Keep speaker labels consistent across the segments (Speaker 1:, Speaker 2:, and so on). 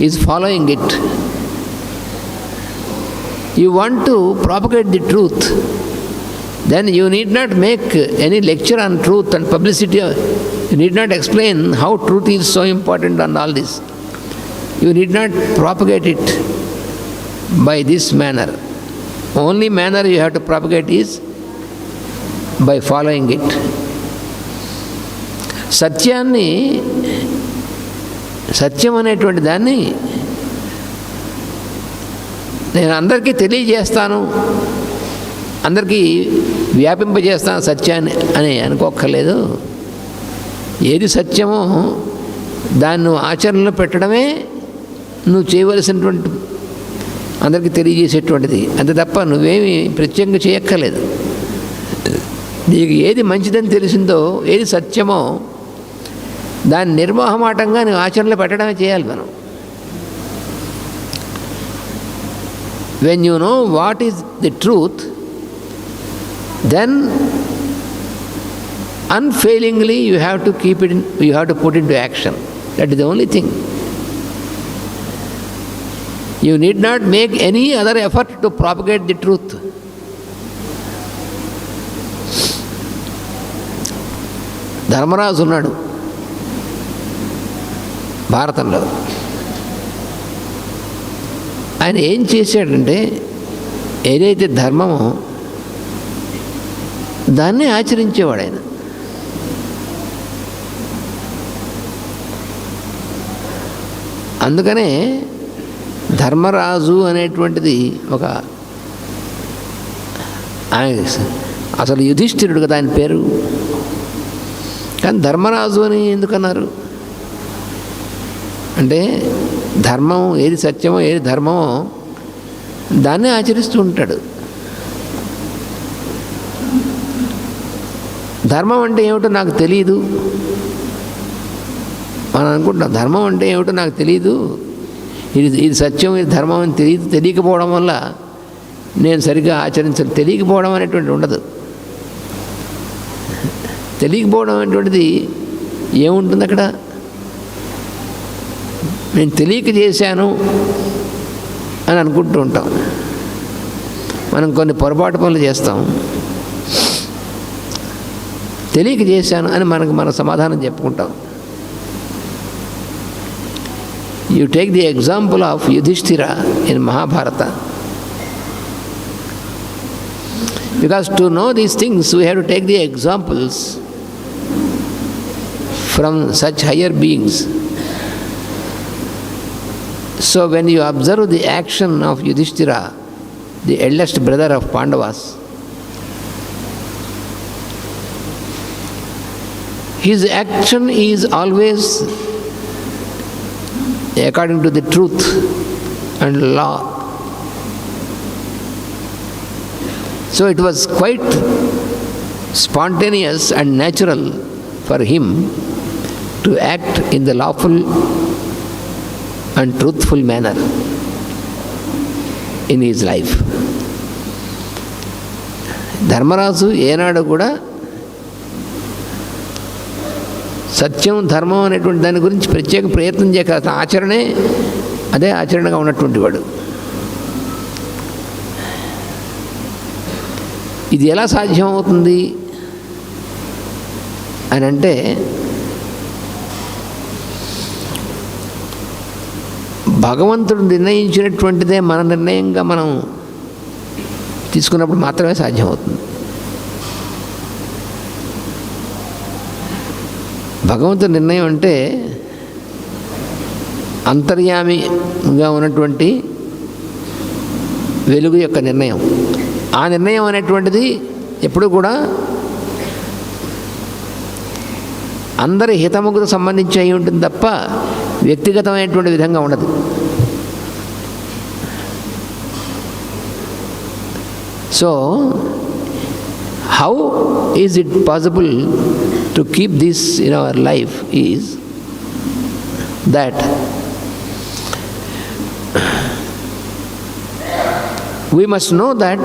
Speaker 1: is following it. You want to propagate the truth, then you need not make any lecture on truth and publicity. You need not explain how truth is so important and all this. You need not propagate it by this manner. Only manner you have to propagate is by following it. సత్యం అనేటువంటి దాన్ని నేను అందరికీ తెలియజేస్తాను, అందరికీ వ్యాపింపజేస్తాను సత్యాన్ని అని అనుకోక్కర్లేదు. ఏది సత్యమో దాన్ని నువ్వు ఆచరణలో పెట్టడమే నువ్వు చేయవలసినటువంటి, అందరికీ తెలియజేసేటువంటిది. అంతే తప్ప నువ్వేమి ప్రత్యేకంగా చేయక్కర్లేదు. నీకు ఏది మంచిదని తెలిసిందో, ఏది సత్యమో దాన్ని నిర్మోహమాటంగా నువ్వు ఆచరణలో పెట్టడమే చేయాలి మనం. When you know what is the truth, then unfailingly you have to keep it in, you have to put into action. That is the only thing. You need not make any other effort to propagate the truth. Dharmaraju ఉన్నాడు భారతంలో. ఆయన ఏం చేశాడంటే, ఏదైతే ధర్మమో దాన్ని ఆచరించేవాడు ఆయన. అందుకనే ధర్మరాజు అనేటువంటిది ఒక, అసలు యుధిష్ఠిరుడు కదా ఆయన పేరు, కానీ ధర్మరాజు అని ఎందుకన్నారు అంటే, ధర్మం ఏది సత్యమో ఏది ధర్మమో దాన్నే ఆచరిస్తూ ఉంటాడు. ధర్మం అంటే ఏమిటో నాకు తెలియదు మనం అనుకుంటున్నాం. ధర్మం అంటే ఏమిటో నాకు తెలియదు, ఇది సత్యం ఇది ధర్మం అని తెలియకపోవడం వల్ల నేను సరిగ్గా తెలియకపోవడం అనేటువంటి ఉండదు. తెలియకపోవడం అనేటువంటిది ఏముంటుంది అక్కడ? నేను తెలియక చేశాను అని అనుకుంటూ ఉంటాం. మనం కొన్ని పొరపాటు పనులు చేస్తాం, తెలియక చేశాను అని మన సమాధానం చెప్పుకుంటాం. You take the example of Yudhishthira in Mahabharata. Because to know these things, we have to take the examples from such higher beings. So when you observe the action of Yudhishthira, the eldest brother of Pandavas, his action is always according to the truth and law. So it was quite spontaneous and natural for him to act in the lawful and truthful manner in his life. Dharmaraju ఏనాడు కూడా సత్యం ధర్మం అనేటువంటి దాని గురించి ప్రత్యేక ప్రయత్నం చేయక ఆచరణే అదే ఆచరణగా ఉన్నటువంటి వాడు. ఇది ఎలా సాధ్యమవుతుంది అని అంటే, భగవంతుడు నిర్ణయించినటువంటిదే మన నిర్ణయంగా మనం తీసుకున్నప్పుడు మాత్రమే సాధ్యమవుతుంది. భగవంతుడి నిర్ణయం అంటే అంతర్యామిగా ఉన్నటువంటి వెలుగు యొక్క నిర్ణయం. ఆ నిర్ణయం అనేటువంటిది ఎప్పుడు కూడా అందరి హితముకు సంబంధించి అయి ఉంటుంది తప్ప వ్యక్తిగతమైనటువంటి విధంగా ఉండదు. So how is it possible to keep this in our life is that we must know that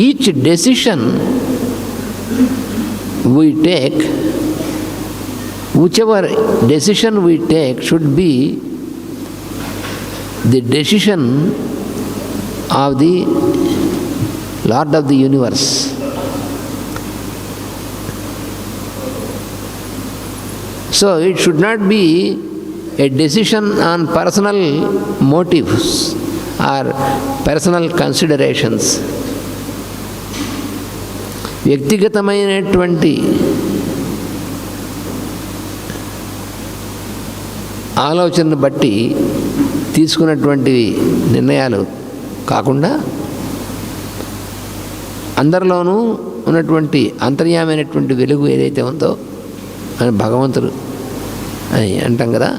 Speaker 1: each decision we take whichever decision we take should be the decision of the Lord of the universe. So it should not be a decision on personal motives or personal considerations. వ్యక్తిగతమైనటువంటి ఆలోచనను బట్టి తీసుకున్నటువంటి నిర్ణయాలు కాకుండా అందరిలోనూ ఉన్నటువంటి అంతర్యామైనటువంటి వెలుగు ఏదైతే ఉందో అని భగవంతుడు అని అంటాం కదా,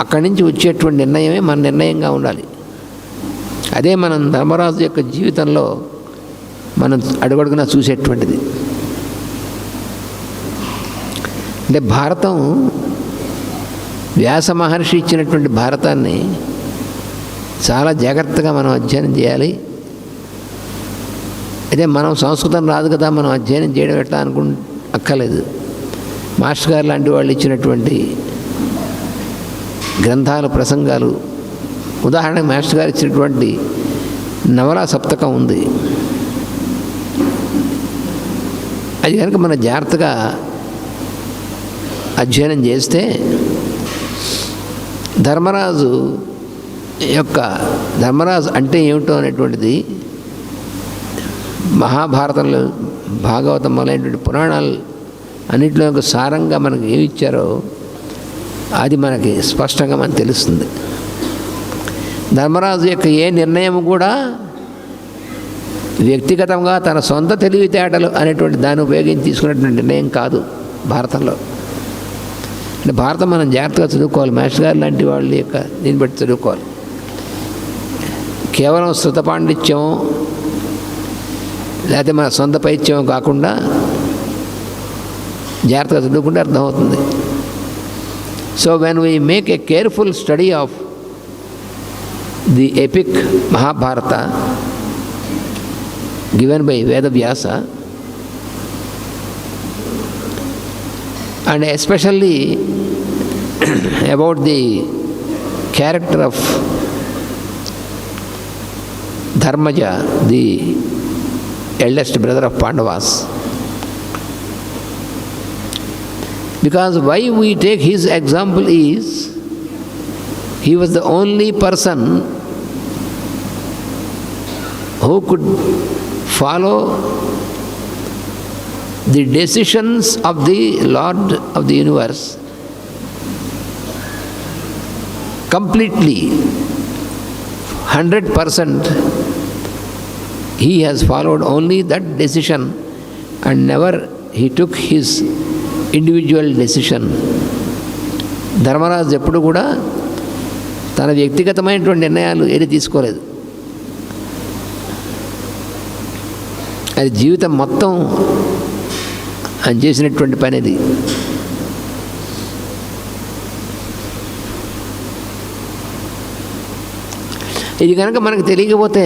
Speaker 1: అక్కడి నుంచి వచ్చేటువంటి నిర్ణయమే మన నిర్ణయంగా ఉండాలి. అదే మనం ధర్మరాజు యొక్క జీవితంలో మనం అడుగడుగునా చూసేటువంటిది. అంటే భారతం, వ్యాస మహర్షి ఇచ్చినటువంటి భారతాన్ని చాలా జాగ్రత్తగా మనం అధ్యయనం చేయాలి. అయితే మనం సంస్కృతం రాదు కదా, మనం అధ్యయనం చేయడం ఎట్లా అక్కర్లేదు. మాస్టర్ గారు లాంటి వాళ్ళు ఇచ్చినటువంటి గ్రంథాలు, ప్రసంగాలు, ఉదాహరణకు మాస్టర్ గారు ఇచ్చినటువంటి నవలా సప్తకం ఉంది. అది కనుక మనం జాగ్రత్తగా అధ్యయనం చేస్తే ధర్మరాజు అంటే ఏమిటో అనేటువంటిది మహాభారతంలో, భాగవతం మొదలైనటువంటి పురాణాలు అన్నింటిలో ఒక సారంగా మనకు ఏమి ఇచ్చారో అది మనకి స్పష్టంగా మనకు తెలుస్తుంది. ధర్మరాజు యొక్క ఏ నిర్ణయం కూడా వ్యక్తిగతంగా తన సొంత తెలివితేటలు అనేటువంటి దాన్ని ఉపయోగించి తీసుకున్నటువంటి నిర్ణయం కాదు భారతంలో. అంటే భారతం మనం జాగ్రత్తగా చదువుకోవాలి. మాస్టర్ గారు లాంటి వాళ్ళ యొక్క దీన్ని బట్టి చదువుకోవాలి. కేవలం శృత పాండిత్యం లేకపోతే మన సొంత పైత్యం కాకుండా జాగ్రత్తగా చదువుకుంటే అర్థమవుతుంది. So when we make a careful study of the epic Mahabharata given by Vedavyasa, and especially about the character of Dharmaja, the eldest brother of Pandavas. Because why we take his example is, he was the only person who could follow the decisions of the Lord of the universe completely, 100%. He has followed only that decision and never he took his individual decision. Dharmaraju ఎప్పుడు కూడా తన వ్యక్తిగతమైనటువంటి నిర్ణయాలు ఏది తీసుకోలేదు. అది జీవితం మొత్తం ఆయన చేసినటువంటి పని అది. ఇది కనుక మనకు తెలియకపోతే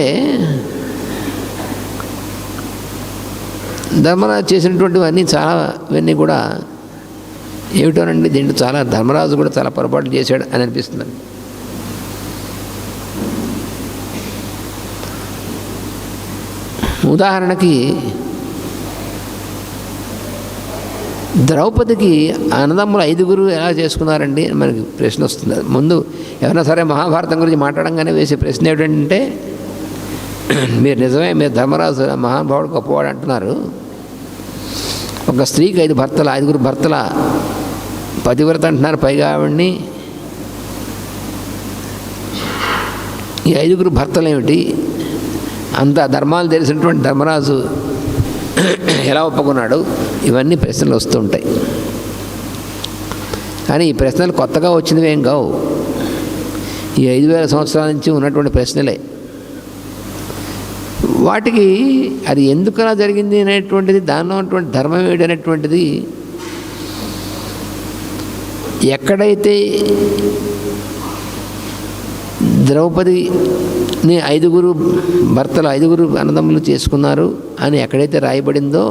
Speaker 1: ధర్మరాజు చేసినటువంటివన్నీ ఇవన్నీ కూడా ఏమిటోనండి, దీంట్లో చాలా ధర్మరాజు కూడా చాలా పొరపాట్లు చేశాడు అని అనిపిస్తుంది. ఉదాహరణకి ద్రౌపదికి అన్నదమ్ములు 5 ఎలా చేసుకున్నారండి అని మనకి ప్రశ్న వస్తుంది. ముందు ఎవరైనా సరే మహాభారతం గురించి మాట్లాడంగానే వేసే ప్రశ్న ఏమిటంటే, మీరు నిజమే, మీరు ధర్మరాజు మహానుభావుడు గొప్పవాడు అంటున్నారు, ఒక స్త్రీకి 5 భర్తల పతివ్రత అంటున్నారు, పైగా ఆవిడ్ని ఈ 5 భర్తలు ఏమిటి, అంత ధర్మాలు తెలిసినటువంటి ధర్మరాజు ఎలా ఒప్పుకున్నాడు, ఇవన్నీ ప్రశ్నలు వస్తూ ఉంటాయి. కానీ ఈ ప్రశ్నలు కొత్తగా వచ్చినవి ఏం కావు, ఈ 5000 సంవత్సరాల నుంచి ఉన్నటువంటి ప్రశ్నలే. వాటికి అది ఎందుకు అలా జరిగింది అనేటువంటిది, దానిలో ఉన్నటువంటి ధర్మం ఏమిటి అనేటువంటిది, ఎక్కడైతే ద్రౌపదిని 5 భర్తలు 5 అన్నదమ్ములు చేసుకున్నారు అని ఎక్కడైతే రాయబడిందో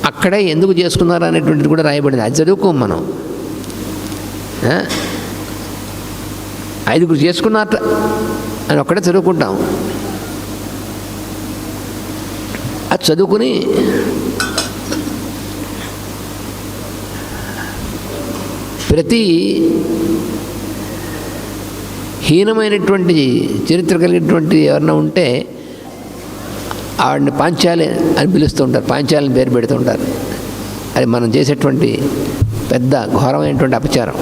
Speaker 1: అక్కడే ఎందుకు చేసుకున్నారు అనేటువంటిది కూడా రాయబడింది. అది చదువుకోం మనం. 5 చేసుకున్నారట అని ఒక్కడే చదువుకుంటాం. అది చదువుకుని ప్రతి హీనమైనటువంటి చరిత్ర కలిగినటువంటి ఎవరన్నా ఉంటే ఆవిడని పాంచాలి అని పిలుస్తూ ఉంటారు, పాంచాలిని పేరు పెడుతూ ఉంటారు. అది మనం చేసేటువంటి పెద్ద ఘోరమైనటువంటి అపచారం.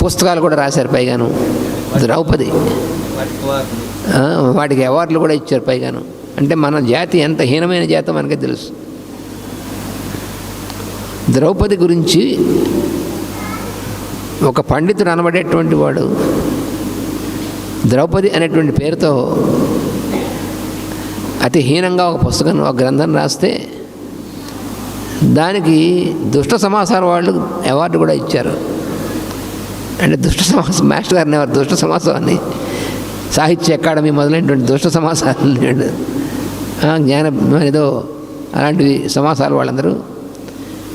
Speaker 1: పుస్తకాలు కూడా రాశారు పైగాను. ద్రౌపది వాటికి అవార్డులు కూడా ఇచ్చారు పైగాను. అంటే మన జాతి ఎంత హీనమైన జాతి మనకే తెలుసు. ద్రౌపది గురించి ఒక పండితుడు అనబడేటువంటి వాడు ద్రౌపది అనేటువంటి పేరుతో అతి హీనంగా ఒక పుస్తకం, ఒక గ్రంథం రాస్తే దానికి దుష్ట సమాసాల వాళ్ళు అవార్డు కూడా ఇచ్చారు. అంటే దుష్ట సమాసం, మాస్టర్ గారిని ఎవరు దుష్ట సమాసం అని, సాహిత్య అకాడమీ మొదలైనటువంటి దుష్ట సమాసాలు, జ్ఞాన ఏదో అలాంటివి సమాసాలు వాళ్ళందరూ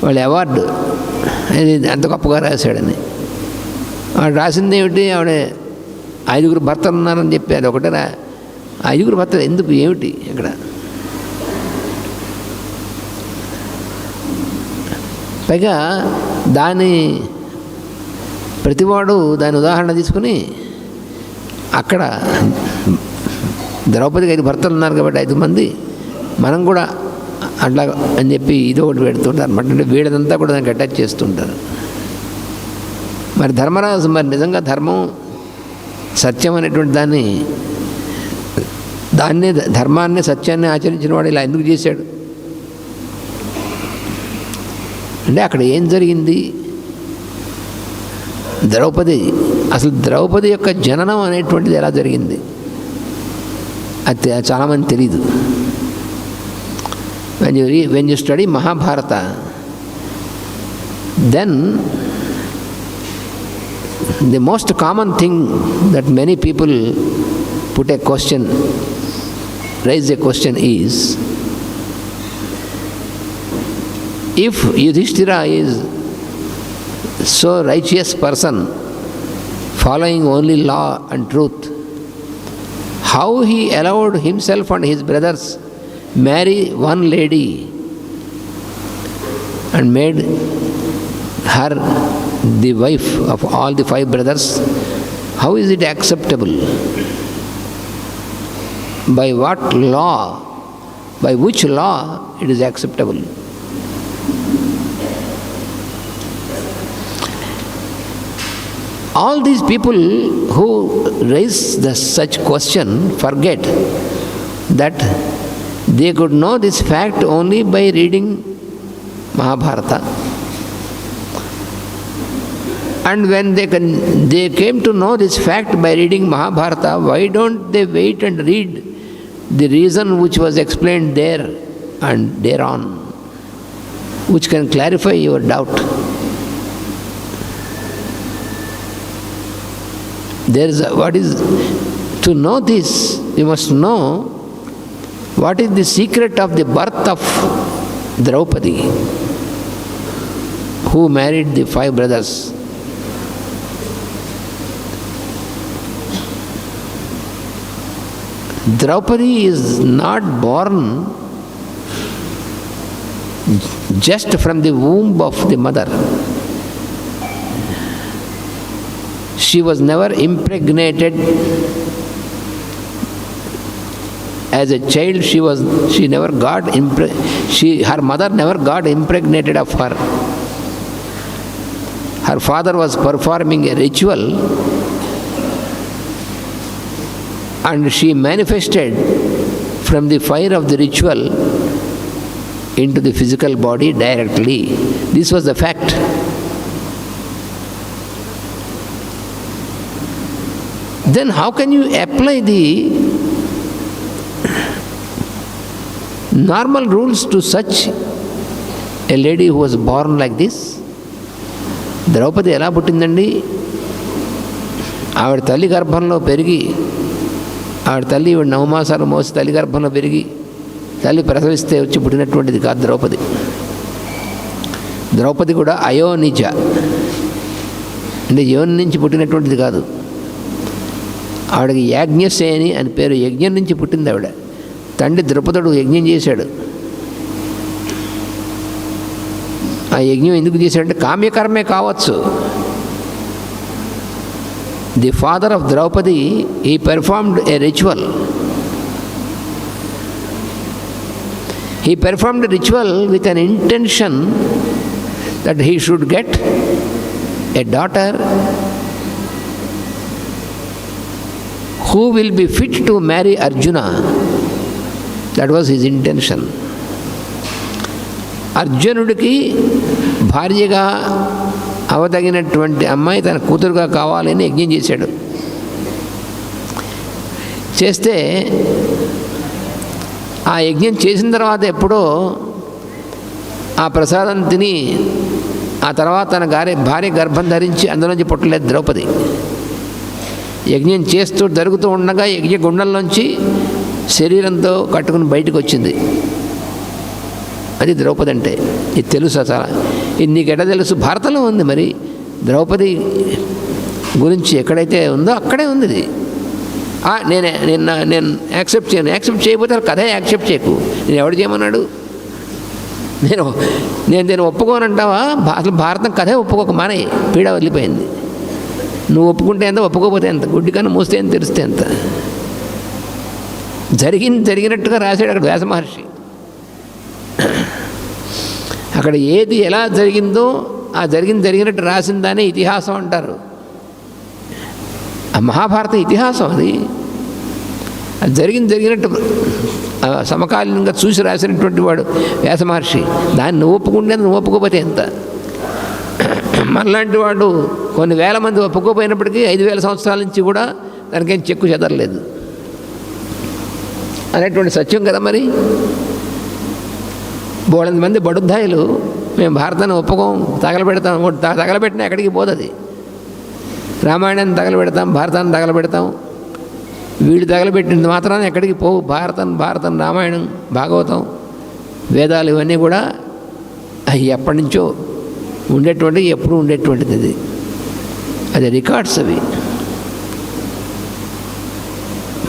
Speaker 1: వాళ్ళు అవార్డు ఇది అంత గొప్పగా రాశాడని. వాడు రాసింది ఏమిటి, ఆవిడ 5 భర్తలు ఉన్నారని చెప్పి అది ఒకటే 5 భర్తలు ఎందుకు ఏమిటి ఇక్కడ? పైగా దాని ప్రతివాడు దాని ఉదాహరణ తీసుకుని అక్కడ ద్రౌపదికి 5 భర్తలు ఉన్నారు కాబట్టి 5 మంది మనం కూడా అట్లా అని చెప్పి ఇది ఒకటి పెడుతుంటారు అనమాట. అంటే వీళ్ళదంతా కూడా దానికి అటాచ్ చేస్తుంటారు. మరి ధర్మరాజు మరి నిజంగా ధర్మం సత్యం అనేటువంటి దాన్నే ధర్మాన్ని సత్యాన్ని ఆచరించిన వాడు ఇలా ఎందుకు చేశాడు అంటే అక్కడ ఏం జరిగింది? అసలు ద్రౌపది యొక్క జననం అనేటువంటిది ఎలా జరిగింది అది చాలామంది తెలీదు. when you study Mahabharata, then the most common thing that many people raise a question is, if Yudhishthira is so righteous person following only law and truth, how he allowed himself and his brothers marry one lady and made her the wife of all the 5 brothers? How is it acceptable? By what law? By which law it is acceptable? All these people who raise such question forget that they could know this fact only by reading Mahabharata. And when they came to know this fact by reading Mahabharata, why don't they wait and read the reason which was explained there and thereon, which can clarify your doubt? To know this, you must know what is the secret of the birth of Draupadi, who married the 5 brothers. Draupadi is not born just from the womb of the mother. She was never impregnated. As a child, her mother never got impregnated of her. Her father was performing a ritual, and she manifested from the fire of the ritual into the physical body directly. This was the fact. Then how can you apply the normal rules to such a lady who was born like this? Draupadi ఎలా పుట్టిందండి? ఆవిడ తల్లి గర్భంలో పెరిగి, ఆవిడ తల్లి 9 మాసాలు మోసి తల్లి గర్భంలో పెరిగి తల్లి ప్రసవిస్తే వచ్చి పుట్టినటువంటిది కాదు ద్రౌపది. ద్రౌపది కూడా అయోనిజ, అంటే యోని నుంచి పుట్టినటువంటిది కాదు. ఆవిడకి యాజ్ఞసేని అని పేరు. యజ్ఞం నుంచి పుట్టింది ఆవిడ. తండ్రి ద్రౌపదుడు యజ్ఞం చేశాడు. ఆ యజ్ఞం ఎందుకు చేశాడంటే కామ్యకర్మే కావచ్చు. The father of Draupadi he performed a ritual. He performed a ritual with an intention that he should get a daughter who will be fit to marry Arjuna. That was his intention. అర్జునుడికి భార్యగా అవదగినటువంటి అమ్మాయి తన కూతురుగా కావాలని యజ్ఞం చేశాడు. చేస్తే ఆ యజ్ఞం చేసిన తర్వాత ఎప్పుడో ఆ ప్రసాదం తిని ఆ తర్వాత తన భార్య గర్భం ధరించి అందులోంచి పుట్టలేదు ద్రౌపది. యజ్ఞం చేస్తూ జరుగుతూ ఉండగా యజ్ఞ గుండంలోంచి శరీరంతో కట్టుకుని బయటకు వచ్చింది. అది ద్రౌపది అంటే. ఇది తెలుసా చాలా? ఇది నీకెట తెలుసు? భారతంలో ఉంది. మరి ద్రౌపది గురించి ఎక్కడైతే ఉందో అక్కడే ఉంది ఇది. నేను యాక్సెప్ట్ చేయను. యాక్సెప్ట్ చేయకపోతే కథే యాక్సెప్ట్ చేయకు. నేను ఎవడు చేయమన్నాడు? నేను దీన్ని ఒప్పుకోనంటావా? అసలు భారతం కథే ఒప్పుకోక మానే, పీడ వదిలిపోయింది. నువ్వు ఒప్పుకుంటే ఎంత, ఒప్పుకోకపోతే ఎంత, గుడ్డి కన్నా మూస్తే ఎంత, తెరిస్తే ఎంత. జరిగినట్టుగా రాశాడు అక్కడ వ్యాస మహర్షి. అక్కడ ఏది ఎలా జరిగిందో ఆ జరిగినట్టు రాసిన దానే ఇతిహాసం అంటారు. ఆ మహాభారతం ఇతిహాసం. అది జరిగినట్టు సమకాలీనంగా చూసి రాసినటువంటి వాడు వ్యాస మహర్షి. దాన్ని నువ్వు ఒప్పుకుంటే నువ్వు ఒప్పుకోకపోతే ఎంత. మనలాంటి వాడు కొన్ని వేల మంది ఒప్పుకోపోయినప్పటికీ 5,000 సంవత్సరాల నుంచి కూడా దానికేం చెక్కు చెదరలేదు అనేటువంటి సత్యం కదా. మరి బోళంది మంది బడుద్దాయిలు మేము భారతాన్ని ఒప్పుకోం, తగలబెడతాం. తగలబెట్టినా ఎక్కడికి పోతుంది. రామాయణాన్ని తగలబెడతాం, భారతాన్ని తగలబెడతాం. వీళ్ళు తగలబెట్టింది మాత్రాన ఎక్కడికి పోవు. భారతం, రామాయణం, భాగవతం, వేదాలు ఇవన్నీ కూడా అవి ఎప్పటి నుంచో ఉండేటువంటివి, ఎప్పుడూ ఉండేటువంటిది. అది రికార్డ్స్. అవి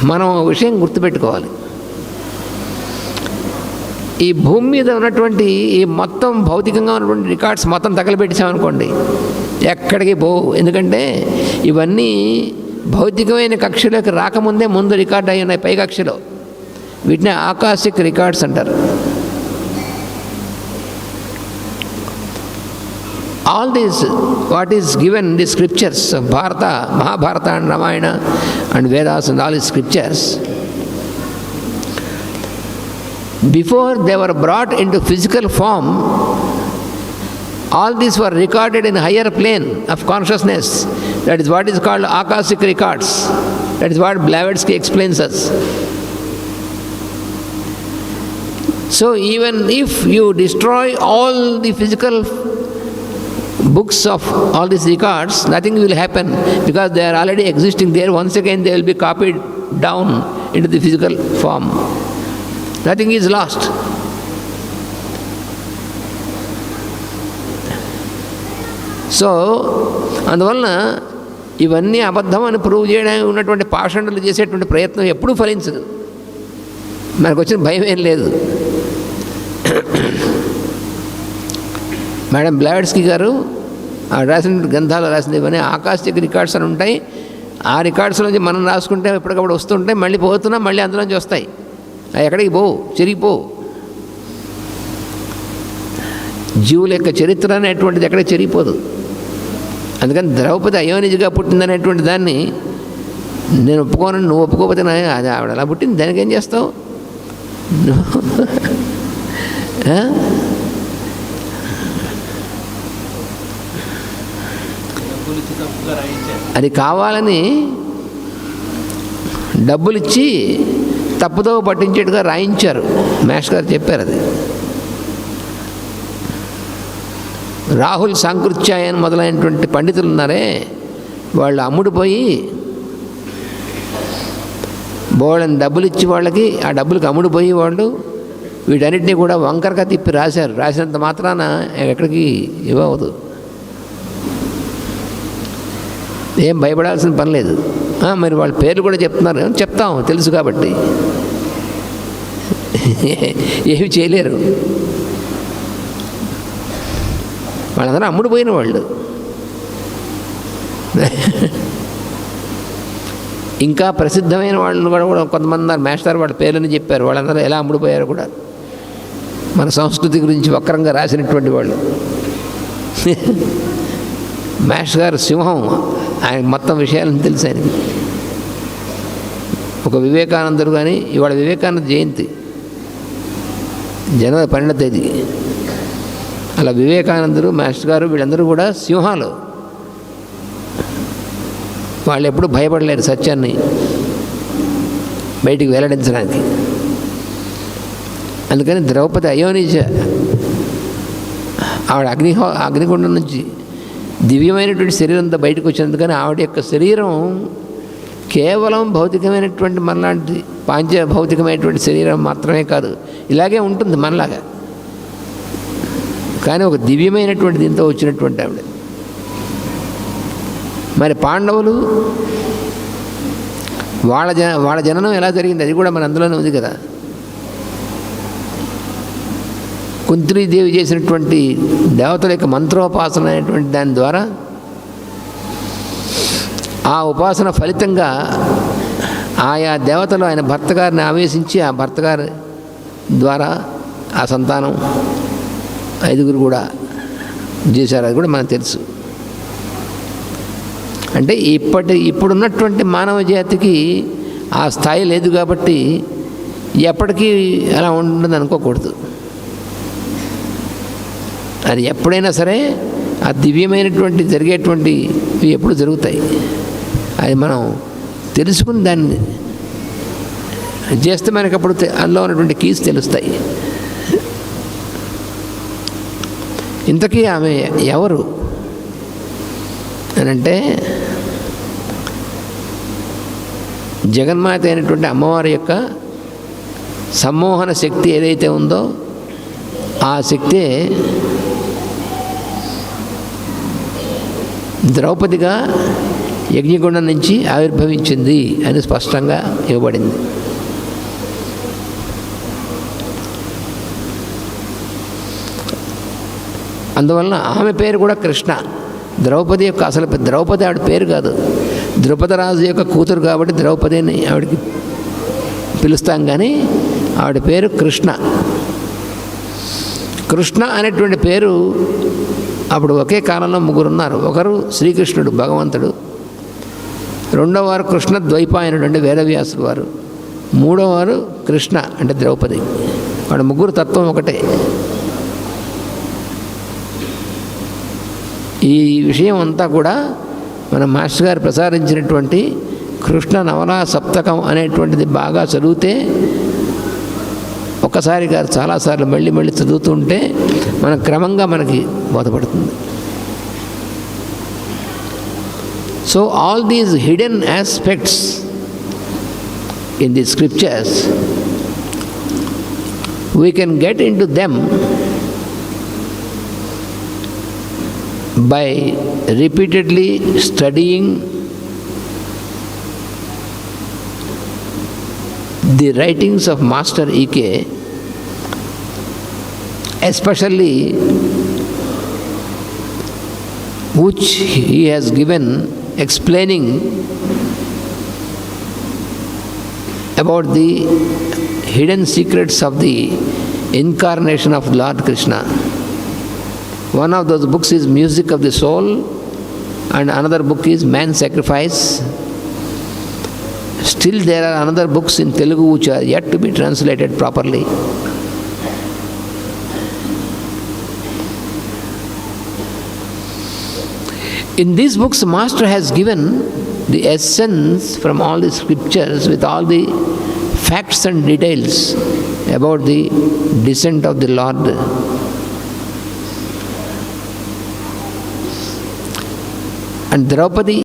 Speaker 1: మనం ఒక విషయం గుర్తుపెట్టుకోవాలి. ఈ భూమి మీద ఉన్నటువంటి ఈ మొత్తం భౌతికంగా ఉన్నటువంటి రికార్డ్స్ మొత్తం తగలబెట్టామనుకోండి, ఎక్కడికి పోవు. ఎందుకంటే ఇవన్నీ భౌతికమైన కక్షలోకి రాకముందే ముందు రికార్డ్ అయి ఉన్నాయి పై కక్షలో. వీటిని ఆకాశిక్ రికార్డ్స్ అంటారు. All these what is given the scriptures of Bharata, Mahabharata and Ramayana and Vedas and all the scriptures, before they were brought into physical form, all these were recorded in higher plane of consciousness. That is what is called Akashic records. That is what Blavatsky explains us. So even if you destroy all the physical books of all these records, nothing will happen, because they are already existing there. Once again they will be copied down into the physical form. Nothing is lost. So అందువలన ఇవన్నీ అబద్ధం అని prove చేయడానికి ఉన్నటువంటి పాషండులు చేసేటువంటి ప్రయత్నం ఎప్పుడూ ఫలించదు. మనకు వచ్చిన భయం ఏం లేదు. మేడం బ్లావెట్స్కీ గారు రాసిన గ్రంథాలు రాసింది ఇవన్నీ ఆకాశిక రికార్డ్స్ అని ఉంటాయి. ఆ రికార్డ్స్ నుంచి మనం రాసుకుంటే ఎప్పటికప్పుడు వస్తుంటాయి, మళ్ళీ పోతున్నాం, మళ్ళీ అందులోంచి వస్తాయి. ఎక్కడికి పోవు, చెరిగిపోవు. జీవుల యొక్క చరిత్ర అనేటువంటిది ఎక్కడికి చెరిగిపోదు. అందుకని ద్రౌపది అయోనిజగా పుట్టిందనేటువంటి దాన్ని నేను ఒప్పుకోను, నువ్వు ఒప్పుకోకపోతే అది ఆవిడ అలా పుట్టింది, దానికి ఏం చేస్తావు? అది కావాలని డబ్బులు ఇచ్చి తప్పుదో పట్టించేట్టుగా రాయించారు. మేష్ గారు చెప్పారు. అది రాహుల్ సాంకృత్యాయన్ మొదలైనటువంటి పండితులు ఉన్నారే, వాళ్ళు అమ్ముడుపోయి బోళ్ళని డబ్బులు ఇచ్చి వాళ్ళకి, ఆ డబ్బులకి అమ్ముడుపోయి వాళ్ళు వీటన్నిటినీ కూడా వంకరగా తిప్పి రాశారు. రాసినంత మాత్రాన ఎక్కడికి ఇవ్వవద్దు, ఏం భయపడాల్సిన పని లేదు. మరి వాళ్ళ పేర్లు కూడా చెప్తున్నారు, చెప్తాం తెలుసు కాబట్టి. ఏమి చేయలేరు, వాళ్ళందరూ అమ్ముడు పోయిన వాళ్ళు. ఇంకా ప్రసిద్ధమైన వాళ్ళు కూడా కొంతమంది ఉన్నారు, మాస్టర్ వాళ్ళ పేర్లని చెప్పారు. వాళ్ళందరూ ఎలా అమ్ముడుపోయారు కూడా, మన సంస్కృతి గురించి వక్రంగా రాసినటువంటి వాళ్ళు. మాస్టర్ గారు సింహం, ఆయన మొత్తం విషయాలను తెలుసు ఆయనకి. ఒక వివేకానందుడు కానీ, ఇవాళ వివేకానంద జయంతి జనవరి 12వ తేదీ. అలా వివేకానందుడు, మాస్టర్ గారు వీళ్ళందరూ కూడా సింహాలు. వాళ్ళు ఎప్పుడు భయపడలేరు సత్యాన్ని బయటికి వెల్లడించడానికి. అందుకని ద్రౌపది అయోనిజ, ఆవిడ అగ్నిగుండం నుంచి దివ్యమైనటువంటి శరీరంతో బయటకు వచ్చినందుకని ఆవిడ యొక్క శరీరం కేవలం భౌతికమైనటువంటి మనలాంటి భౌతికమైనటువంటి శరీరం మాత్రమే కాదు, ఇలాగే ఉంటుంది మనలాగా, కానీ ఒక దివ్యమైనటువంటి దీంతో వచ్చినటువంటి ఆవిడ. మరి పాండవులు వాళ్ళ జననం ఎలా జరిగింది అది కూడా మన అందులోనే ఉంది కదా. కుంతీదేవి చేసినటువంటి దేవతల యొక్క మంత్రోపాసన అనేటువంటి దాని ద్వారా, ఆ ఉపాసన ఫలితంగా ఆయా దేవతలు ఆయన భర్త గారిని ఆవేశించి, ఆ భర్త గారి ద్వారా ఆ సంతానం 5 కూడా చేశారు. అది కూడా మనకు తెలుసు. అంటే ఇప్పుడున్నటువంటి మానవ జాతికి ఆ స్థాయి లేదు కాబట్టి ఎప్పటికీ అలా ఉంటుంది అనుకోకూడదు. అది ఎప్పుడైనా సరే ఆ దివ్యమైనటువంటి జరిగేటువంటివి ఎప్పుడు జరుగుతాయి. అది మనం తెలుసుకుని దాన్ని చేస్తే మనకి అప్పుడు అందులో ఉన్నటువంటి కీస్ తెలుస్తాయి. ఇంతకీ ఆమె ఎవరు అని అంటే, జగన్మాత అయినటువంటి అమ్మవారి యొక్క సమ్మోహన శక్తి ఏదైతే ఉందో ఆ శక్తే ద్రౌపదిగా యజ్ఞగుండం నుంచి ఆవిర్భవించింది అని స్పష్టంగా ఇవ్వబడింది. అందువలన ఆమె పేరు కూడా కృష్ణ. ద్రౌపది యొక్క అసలు ద్రౌపది ఆవిడ పేరు కాదు, ద్రుపదరాజు యొక్క కూతురు కాబట్టి ద్రౌపది అని ఆవిడకి పిలుస్తాం, కానీ ఆవిడ పేరు కృష్ణ. కృష్ణ అనేటువంటి పేరు అప్పుడు ఒకే కాలంలో 3 ఉన్నారు. ఒకరు శ్రీకృష్ణుడు భగవంతుడు, రెండోవారు కృష్ణ ద్వైపాయనుడు అంటే వేదవ్యాసుడు వారు, మూడోవారు కృష్ణ అంటే ద్రౌపది. వాడు 3 తత్వం ఒకటే. ఈ విషయం అంతా కూడా మన మాస్టర్ గారు ప్రసారించినటువంటి కృష్ణ నవలా సప్తకం అనేటువంటిది బాగా చదివితే, ఒక్కసారి గారు చాలాసార్లు మళ్ళీ మళ్ళీ చదువుతుంటే మన క్రమంగా మనకి బోధపడుతుంది. So all these hidden aspects in the scriptures we can get into them by repeatedly studying the writings of Master E.K., especially which he has given explaining about the hidden secrets of the incarnation of Lord Krishna. One of those books is Music of the Soul, and another book is Man's Sacrifice. Still there are another books in Telugu which are yet to be translated properly. In these books, Master has given the essence from all the scriptures with all the facts and details about the descent of the Lord. And Draupadi